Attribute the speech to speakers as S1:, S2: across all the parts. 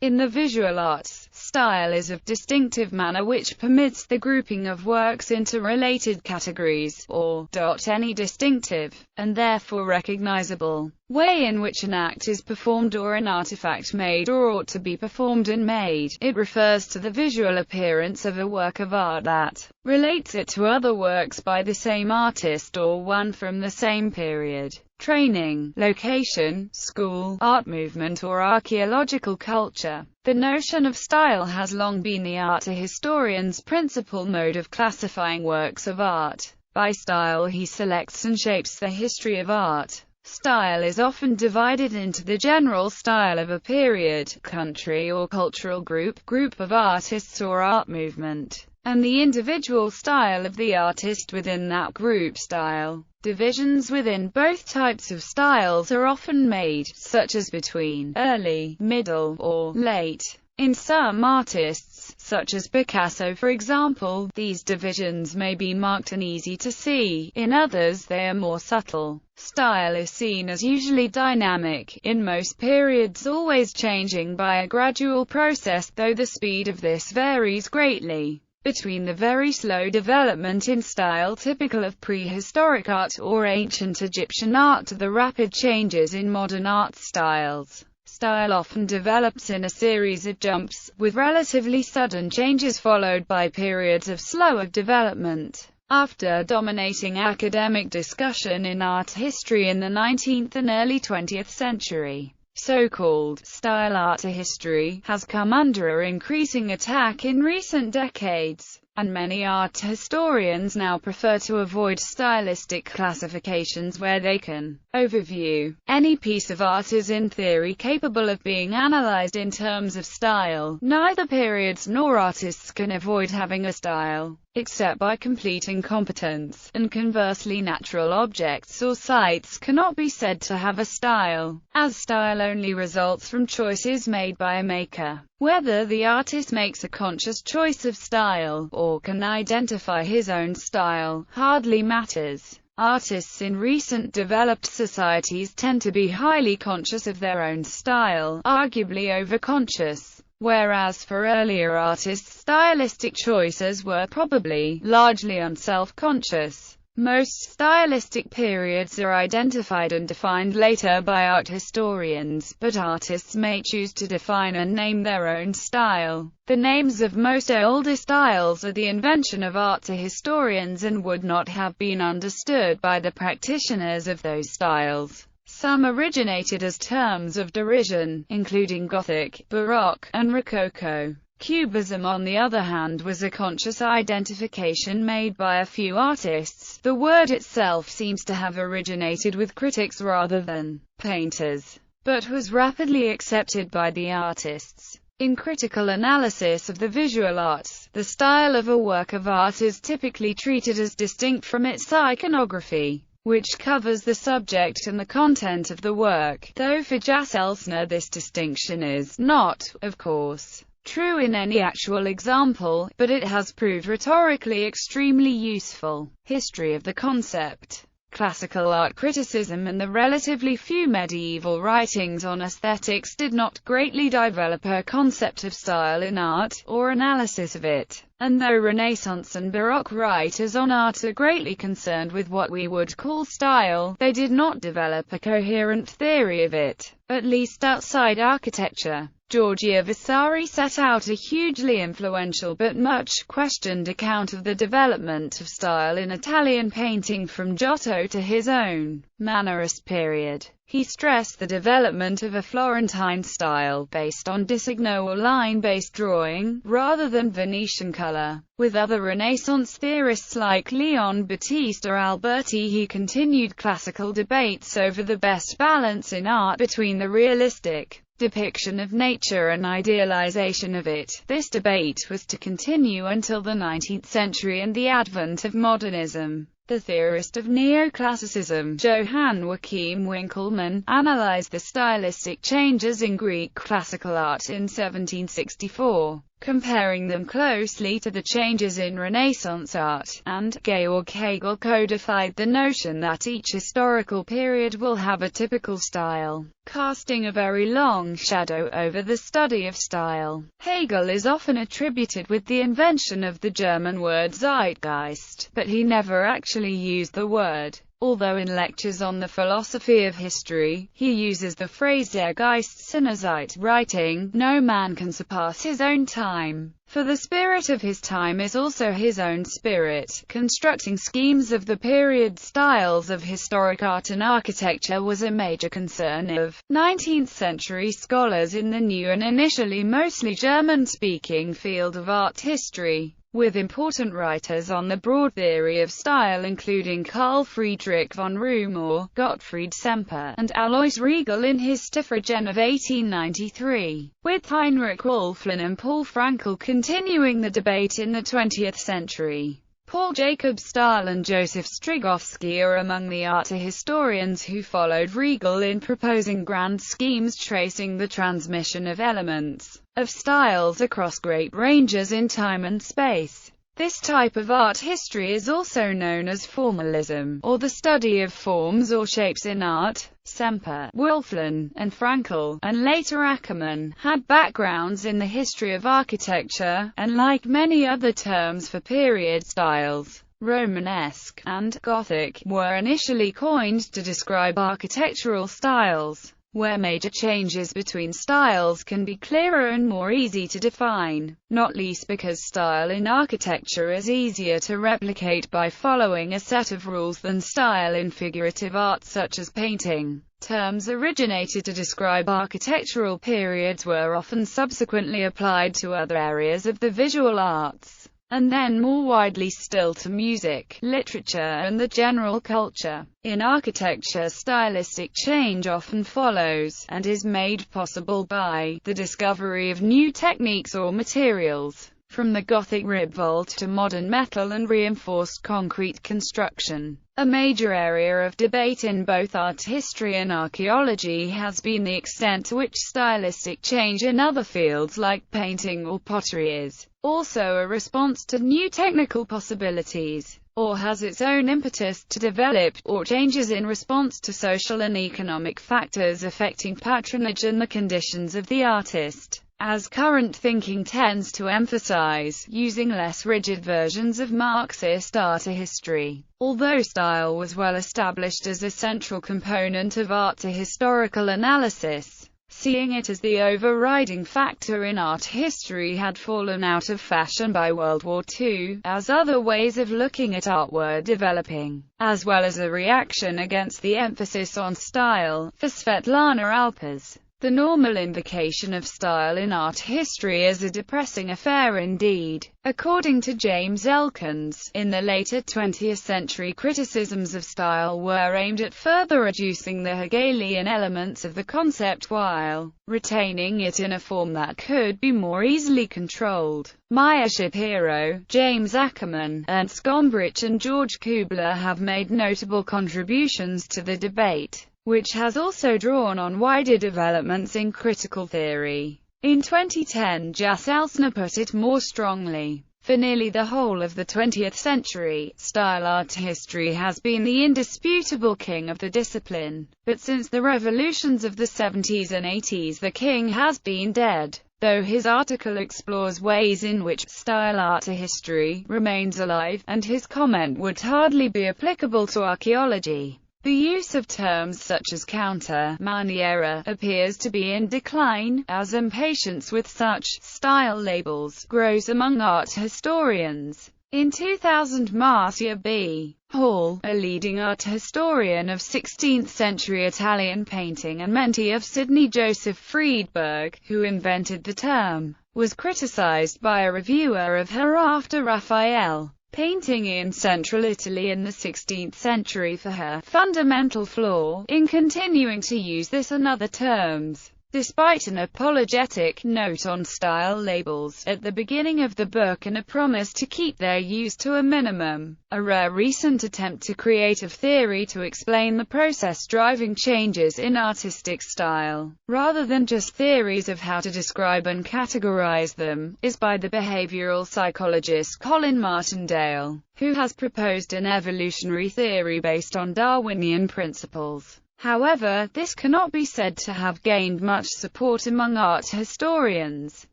S1: In the visual arts, style is of distinctive manner which permits the grouping of works into related categories, or any distinctive, and therefore recognizable, way in which an act is performed or an artifact made or ought to be performed and made. It refers to the visual appearance of a work of art that relates it to other works by the same artist or one from the same period, training, location, school, art movement or archaeological culture. The notion of style has long been the art historian's principal mode of classifying works of art. By style he selects and shapes the history of art. Style is often divided into the general style of a period, country or cultural group of artists or art movement, and the individual style of the artist within that group style. Divisions within both types of styles are often made, such as between early, middle, or late. In some artists, such as Picasso for example, these divisions may be marked and easy to see. In others they are more subtle. Style is seen as usually dynamic, in most periods always changing by a gradual process, though the speed of this varies greatly. Between the very slow development in style typical of prehistoric art or ancient Egyptian art to the rapid changes in modern art styles. Style often develops in a series of jumps, with relatively sudden changes followed by periods of slower development. After dominating academic discussion in art history in the 19th and early 20th century, so-called style art history has come under increasing attack in recent decades, and many art historians now prefer to avoid stylistic classifications where they can. Overview. Any piece of art is in theory capable of being analyzed in terms of style. Neither periods nor artists can avoid having a style, except by complete incompetence, and conversely natural objects or sites cannot be said to have a style, as style only results from choices made by a maker. Whether the artist makes a conscious choice of style, or can identify his own style, hardly matters. Artists in recent developed societies tend to be highly conscious of their own style, arguably overconscious, whereas for earlier artists stylistic choices were probably largely unself-conscious. Most stylistic periods are identified and defined later by art historians, but artists may choose to define and name their own style. The names of most older styles are the invention of art historians and would not have been understood by the practitioners of those styles. Some originated as terms of derision, including Gothic, Baroque, and Rococo. Cubism, on the other hand, was a conscious identification made by a few artists. The word itself seems to have originated with critics rather than painters, but was rapidly accepted by the artists. In critical analysis of the visual arts, the style of a work of art is typically treated as distinct from its iconography, which covers the subject and the content of the work, though for Jas Elsner this distinction is not, of course, true in any actual example, but it has proved rhetorically extremely useful. History of the concept. Classical art criticism and the relatively few medieval writings on aesthetics did not greatly develop a concept of style in art, or analysis of it, and though Renaissance and Baroque writers on art are greatly concerned with what we would call style, they did not develop a coherent theory of it, at least outside architecture. Giorgio Vasari set out a hugely influential but much questioned account of the development of style in Italian painting from Giotto to his own Mannerist period. He stressed the development of a Florentine style based on disegno or line-based drawing, rather than Venetian color. With other Renaissance theorists like Leon Battista Alberti, he continued classical debates over the best balance in art between the realistic depiction of nature and idealization of it. This debate was to continue until the 19th century and the advent of modernism. The theorist of neoclassicism, Johann Joachim Winckelmann, analyzed the stylistic changes in Greek classical art in 1764. comparing them closely to the changes in Renaissance art, and Georg Hegel codified the notion that each historical period will have a typical style, casting a very long shadow over the study of style. Hegel is often attributed with the invention of the German word Zeitgeist, but he never actually used the word. Although in lectures on the philosophy of history, he uses the phrase der Geist seiner Zeit, writing, "No man can surpass his own time, for the spirit of his time is also his own spirit." Constructing schemes of the period styles of historic art and architecture was a major concern of 19th-century scholars in the new and initially mostly German-speaking field of art history, with important writers on the broad theory of style including Carl Friedrich von Rumohr, Gottfried Semper, and Alois Riegel in his Stifragen of 1893, with Heinrich Wölfflin and Paul Frankel continuing the debate in the 20th century. Paul Jacob Stahl and Joseph Strigowski are among the art historians who followed Riegel in proposing grand schemes tracing the transmission of elements of styles across great ranges in time and space. This type of art history is also known as formalism, or the study of forms or shapes in art. Semper, Wölfflin, and Frankel, and later Ackermann, had backgrounds in the history of architecture, and like many other terms for period styles, Romanesque and Gothic were initially coined to describe architectural styles, where major changes between styles can be clearer and more easy to define, not least because style in architecture is easier to replicate by following a set of rules than style in figurative art such as painting. Terms originated to describe architectural periods were often subsequently applied to other areas of the visual arts, and then more widely still to music, literature, and the general culture. In architecture, stylistic change often follows, and is made possible by, the discovery of new techniques or materials, from the Gothic rib vault to modern metal and reinforced concrete construction. A major area of debate in both art history and archaeology has been the extent to which stylistic change in other fields like painting or pottery is also a response to new technical possibilities, or has its own impetus to develop, or changes in response to social and economic factors affecting patronage and the conditions of the artist, as current thinking tends to emphasize, using less rigid versions of Marxist art history. Although style was well established as a central component of art historical analysis, seeing it as the overriding factor in art history had fallen out of fashion by World War II, as other ways of looking at art were developing, as well as a reaction against the emphasis on style. For Svetlana Alpers, the normal invocation of style in art history is a depressing affair indeed. According to James Elkins, in the later 20th century criticisms of style were aimed at further reducing the Hegelian elements of the concept while retaining it in a form that could be more easily controlled. Maya Shapiro, James Ackerman, Ernst Gombrich and George Kubler have made notable contributions to the debate, which has also drawn on wider developments in critical theory. In 2010, Jas Elsner put it more strongly: for nearly the whole of the 20th century, style art history has been the indisputable king of the discipline, but since the revolutions of the 70s and 80s the king has been dead. Though his article explores ways in which style art history remains alive, and his comment would hardly be applicable to archaeology. The use of terms such as counter maniera appears to be in decline, as impatience with such style labels grows among art historians. In 2000, Marcia B. Hall, a leading art historian of 16th-century Italian painting and mentee of Sidney Joseph Friedberg, who invented the term, was criticized by a reviewer of her after Raphael painting in central Italy in the 16th century for her fundamental flaw in continuing to use this and other terms. Despite an apologetic note on style labels at the beginning of the book and a promise to keep their use to a minimum, a rare recent attempt to create a theory to explain the process driving changes in artistic style, rather than just theories of how to describe and categorize them, is by the behavioral psychologist Colin Martindale, who has proposed an evolutionary theory based on Darwinian principles. However, this cannot be said to have gained much support among art historians.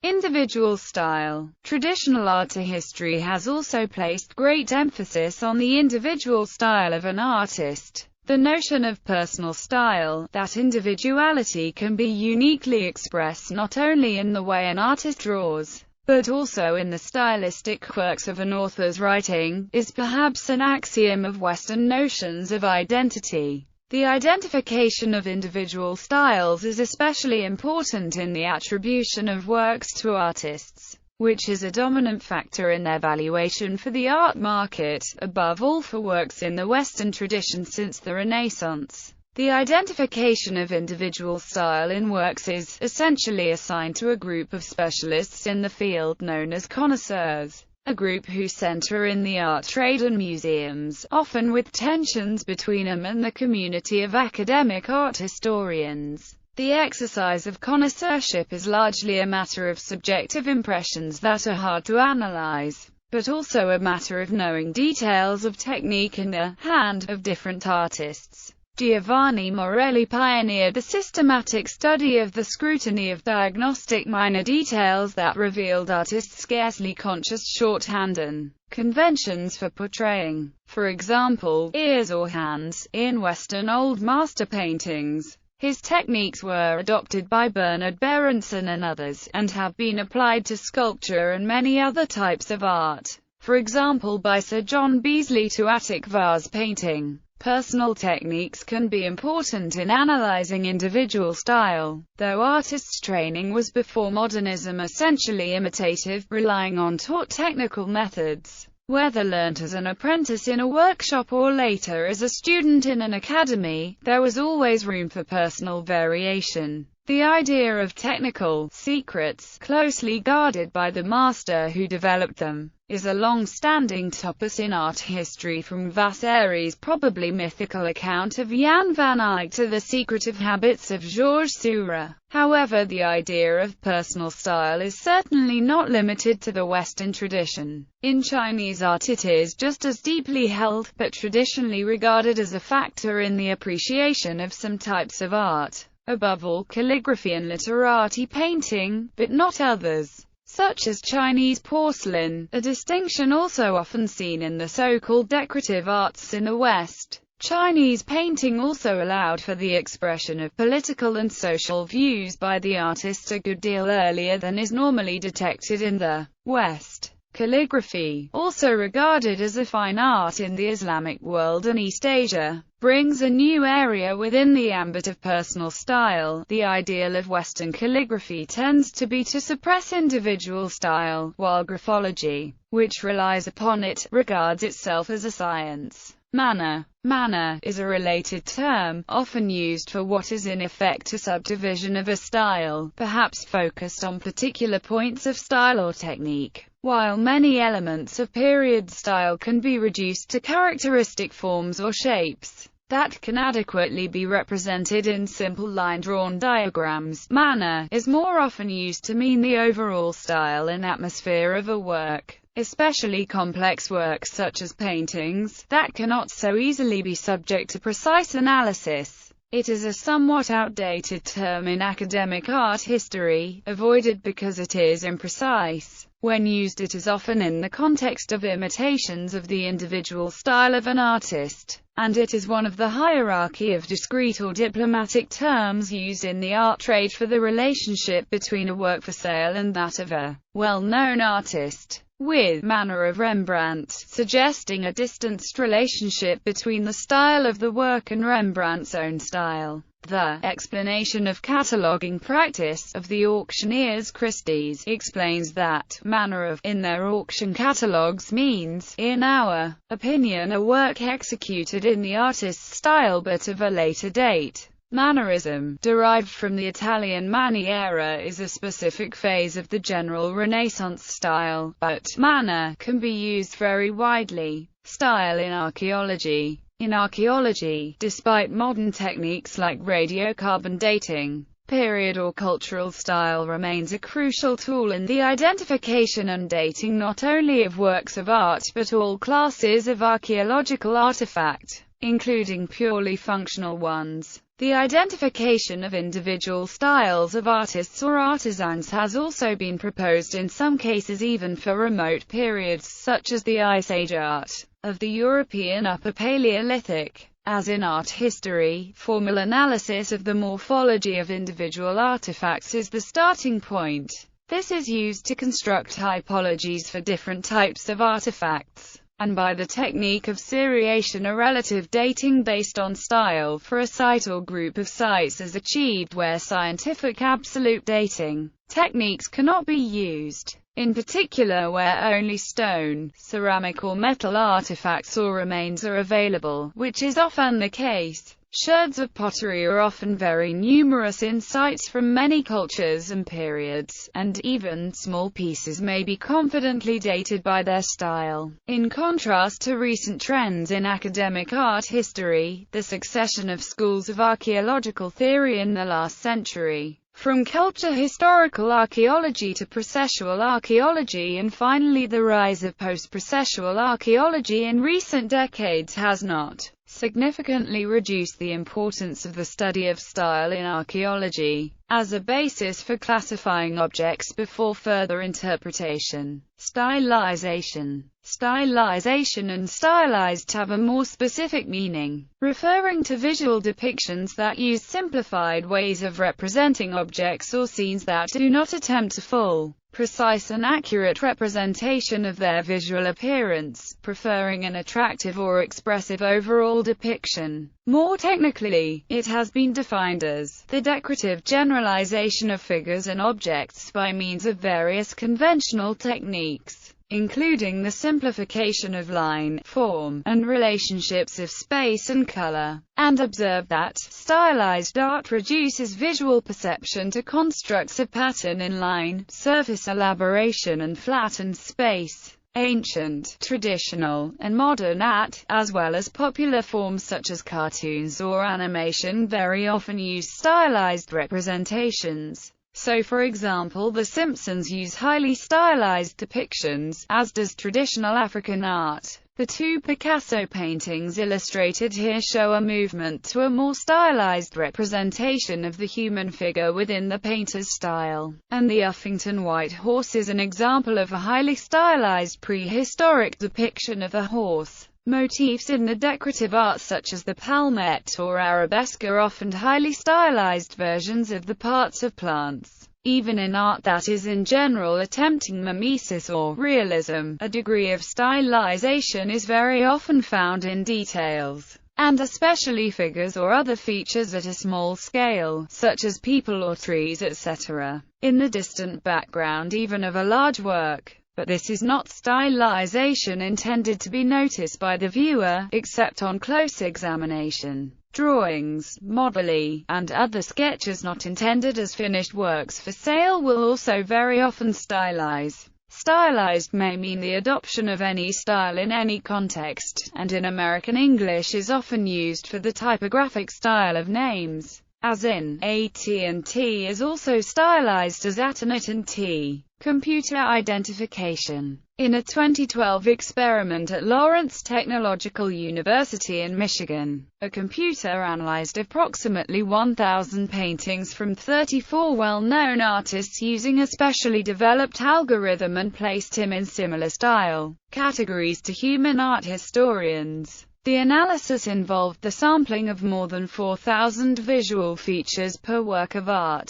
S1: Individual style. Traditional art history has also placed great emphasis on the individual style of an artist. The notion of personal style, that individuality can be uniquely expressed not only in the way an artist draws, but also in the stylistic quirks of an author's writing, is perhaps an axiom of Western notions of identity. The identification of individual styles is especially important in the attribution of works to artists, which is a dominant factor in their valuation for the art market, above all for works in the Western tradition since the Renaissance. The identification of individual style in works is essentially assigned to a group of specialists in the field known as connoisseurs. A group who center in the art trade and museums, often with tensions between them and the community of academic art historians. The exercise of connoisseurship is largely a matter of subjective impressions that are hard to analyze, but also a matter of knowing details of technique in the hand of different artists. Giovanni Morelli pioneered the systematic study of the scrutiny of diagnostic minor details that revealed artists' scarcely conscious shorthand and conventions for portraying, for example, ears or hands, in Western Old Master paintings. His techniques were adopted by Bernard Berenson and others, and have been applied to sculpture and many other types of art, for example by Sir John Beazley to Attic vase painting. Personal techniques can be important in analyzing individual style, though artists' training was before modernism essentially imitative, relying on taught technical methods. Whether learnt as an apprentice in a workshop or later as a student in an academy, there was always room for personal variation. The idea of technical secrets, closely guarded by the master who developed them, is a long-standing topos in art history, from Vasari's probably mythical account of Jan van Eyck to the secretive habits of Georges Seurat. However, the idea of personal style is certainly not limited to the Western tradition. In Chinese art it is just as deeply held, but traditionally regarded as a factor in the appreciation of some types of art. Above all, calligraphy and literati painting, but not others, such as Chinese porcelain, a distinction also often seen in the so-called decorative arts in the West. Chinese painting also allowed for the expression of political and social views by the artist a good deal earlier than is normally detected in the West. Calligraphy, also regarded as a fine art in the Islamic world and East Asia, brings a new area within the ambit of personal style. The ideal of Western calligraphy tends to be to suppress individual style, while graphology, which relies upon it, regards itself as a science. Manner. Manner is a related term, often used for what is in effect a subdivision of a style, perhaps focused on particular points of style or technique. While many elements of period style can be reduced to characteristic forms or shapes that can adequately be represented in simple line-drawn diagrams, manner is more often used to mean the overall style and atmosphere of a work, especially complex works such as paintings, that cannot so easily be subject to precise analysis. It is a somewhat outdated term in academic art history, avoided because it is imprecise. When used it is often in the context of imitations of the individual style of an artist, and it is one of the hierarchy of discrete or diplomatic terms used in the art trade for the relationship between a work for sale and that of a well-known artist, with manner of Rembrandt, suggesting a distanced relationship between the style of the work and Rembrandt's own style. The explanation of cataloguing practice of the auctioneers Christie's explains that manner of in their auction catalogues means, in our opinion, a work executed in the artist's style but of a later date. Mannerism, derived from the Italian maniera, is a specific phase of the general Renaissance style, but manner can be used very widely. Style in archaeology. In archaeology, despite modern techniques like radiocarbon dating, period or cultural style remains a crucial tool in the identification and dating not only of works of art but all classes of archaeological artifact, including purely functional ones. The identification of individual styles of artists or artisans has also been proposed in some cases even for remote periods such as the Ice Age art of the European Upper Paleolithic. As in art history, formal analysis of the morphology of individual artifacts is the starting point. This is used to construct typologies for different types of artifacts, and by the technique of seriation a relative dating based on style for a site or group of sites is achieved where scientific absolute dating techniques cannot be used. In particular where only stone, ceramic or metal artifacts or remains are available, which is often the case. Sherds of pottery are often very numerous in sites from many cultures and periods, and even small pieces may be confidently dated by their style. In contrast to recent trends in academic art history, the succession of schools of archaeological theory in the last century, from culture-historical archaeology to processual archaeology and finally the rise of post-processual archaeology in recent decades has not significantly reduced the importance of the study of style in archaeology as a basis for classifying objects before further interpretation. Stylization. Stylization and stylized have a more specific meaning, referring to visual depictions that use simplified ways of representing objects or scenes that do not attempt a full, precise and accurate representation of their visual appearance, preferring an attractive or expressive overall depiction. More technically, it has been defined as the decorative generalization of figures and objects by means of various conventional techniques, including the simplification of line, form, and relationships of space and color, and observe that stylized art reduces visual perception to constructs of pattern in line, surface elaboration and flattened space. Ancient, traditional, and modern art, as well as popular forms such as cartoons or animation very often use stylized representations. So for example The Simpsons use highly stylized depictions, as does traditional African art. The two Picasso paintings illustrated here show a movement to a more stylized representation of the human figure within the painter's style, and the Uffington White Horse is an example of a highly stylized prehistoric depiction of a horse. Motifs in the decorative arts such as the palmette or arabesque are often highly stylized versions of the parts of plants. Even in art that is in general attempting mimesis or realism, a degree of stylization is very often found in details, and especially figures or other features at a small scale, such as people or trees etc., in the distant background even of a large work. But this is not stylization intended to be noticed by the viewer, except on close examination. Drawings, modelling, and other sketches not intended as finished works for sale will also very often stylize. Stylized may mean the adoption of any style in any context, and in American English is often used for the typographic style of names, as in, AT&T is also stylized as AT&T. Computer identification. In a 2012 experiment at Lawrence Technological University in Michigan, a computer analyzed approximately 1,000 paintings from 34 well-known artists using a specially developed algorithm and placed him in similar style categories to human art historians. The analysis involved the sampling of more than 4,000 visual features per work of art.